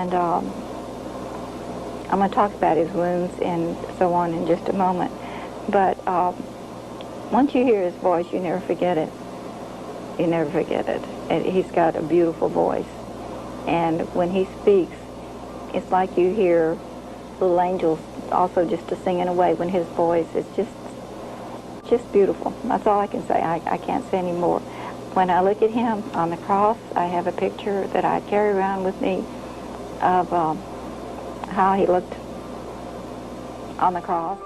And I'm going to talk about his wounds and so on in just a moment. But once you hear his voice, you never forget it. You never forget it. And he's got a beautiful voice. And when he speaks, it's like you hear little angels also just singing away when his voice is just beautiful. That's all I can say. I can't say any more. When I look at him on the cross, I have a picture that I carry around with me of how he looked on the cross.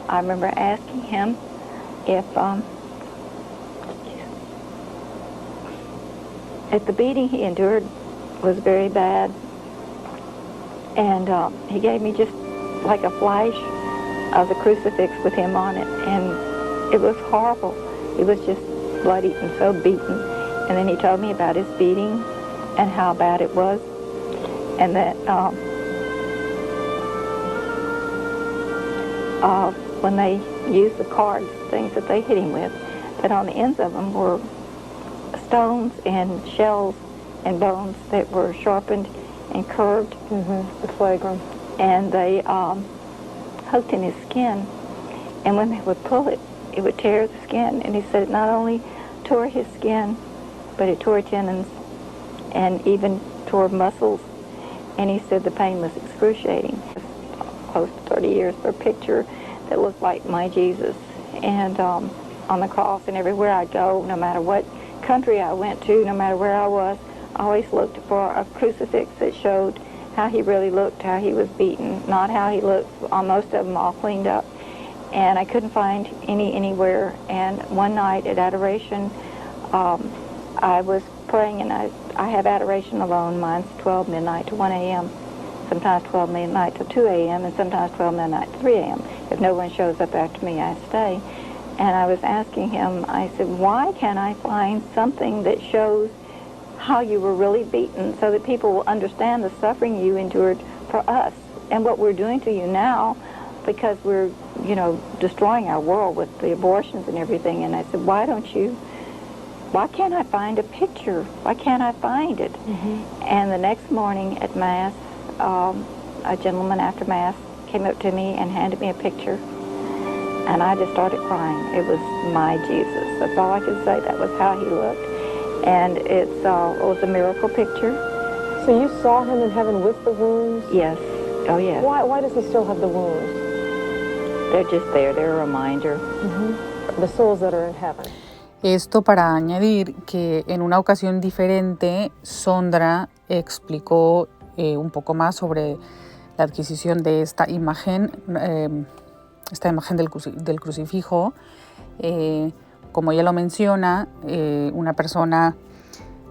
I remember asking him if the beating he endured was very bad, and he gave me just like a flash of the crucifix with him on it, and it was horrible. He was just bloody and so beaten, and then he told me about his beating and how bad it was, and that when they used the cards, things that they hit him with, that on the ends of them were stones and shells and bones that were sharpened and curved. The flagrum. And they hooked in his skin, and when they would pull it, it would tear the skin. And he said it not only tore his skin, but it tore tendons and even tore muscles. And he said the pain was excruciating. Close to 30 years for a picture that looked like my Jesus. And on the cross, and everywhere I go, no matter what country I went to, no matter where I was, I always looked for a crucifix that showed how he really looked, how he was beaten, not how he looked on most of them all cleaned up. And I couldn't find any anywhere. And one night at adoration, I was praying, and I have adoration alone. Mine's 12 midnight to 1 a.m., sometimes 12 midnight to 2 a.m., and sometimes 12 midnight to 3 a.m. If no one shows up after me, I stay. And I was asking him, I said, why can't I find something that shows how you were really beaten so that people will understand the suffering you endured for us and what we're doing to you now, because we're, destroying our world with the abortions and everything. And I said, why can't I find a picture? Why can't I find it? And the next morning at Mass, a gentleman after Mass came up to me and handed me a picture. And I just started crying. It was my Jesus. That's all I could say. That was how he looked. And it was a miracle picture. So you saw him in heaven with the wounds? Yes. Oh, yes. Why does he still have the wounds? They're just there. They're a reminder. The souls that are in heaven. Esto para añadir que en una ocasión diferente, Sondra explicó un poco más sobre la adquisición de esta imagen del crucifijo. Como ella lo menciona, una persona,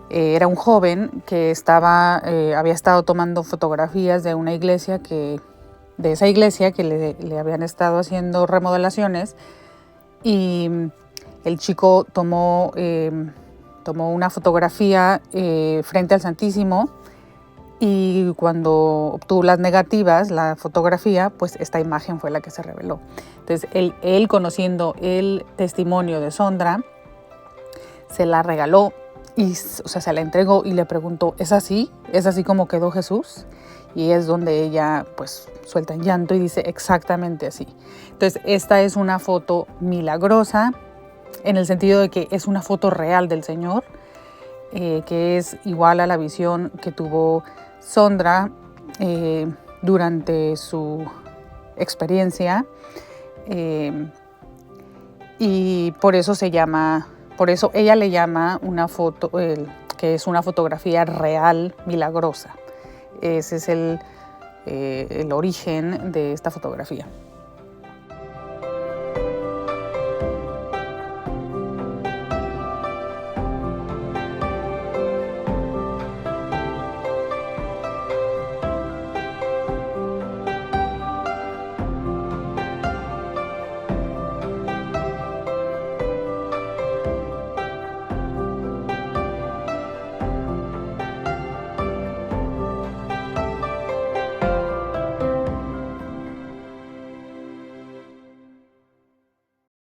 era un joven que había estado tomando fotografías de una iglesia de esa iglesia que le habían estado haciendo remodelaciones, y el chico tomó una fotografía frente al Santísimo, y cuando obtuvo las negativas, la fotografía, pues esta imagen fue la que se reveló. Entonces él conociendo el testimonio de Sondra, se la regaló, se la entregó y le preguntó, ¿es así? ¿Es así como quedó Jesús? Y es donde ella pues suelta en llanto y dice exactamente así. Entonces esta es una foto milagrosa, en el sentido de que es una foto real del Señor, que es igual a la visión que tuvo Sondra durante su experiencia, y por eso ella le llama una foto que es una fotografía real milagrosa. Ese es el origen de esta fotografía.